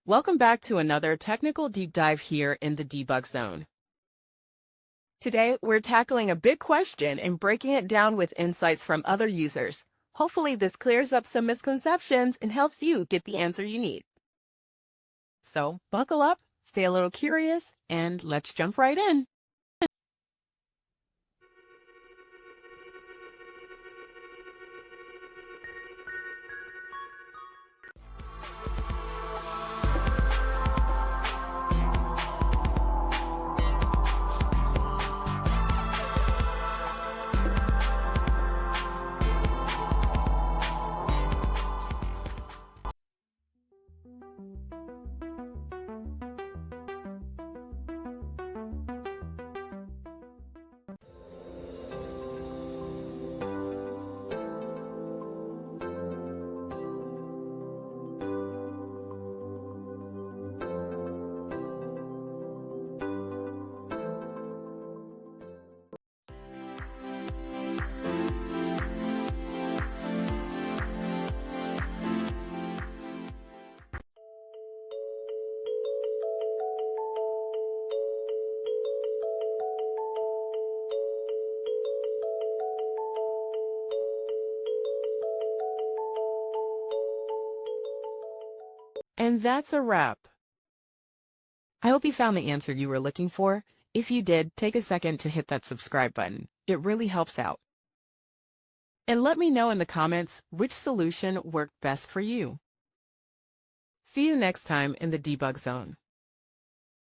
Welcome back to another technical deep dive here in the debug zone. Today, we're tackling a big question and breaking it down with insights from other users. Hopefully, this clears up some misconceptions and helps you get the answer you need. So, buckle up, stay a little curious, and let's jump right in. And that's a wrap. I hope you found the answer you were looking for. If you did, take a second to hit that subscribe button. It really helps out. And let me know in the comments which solution worked best for you. See you next time in the debug zone.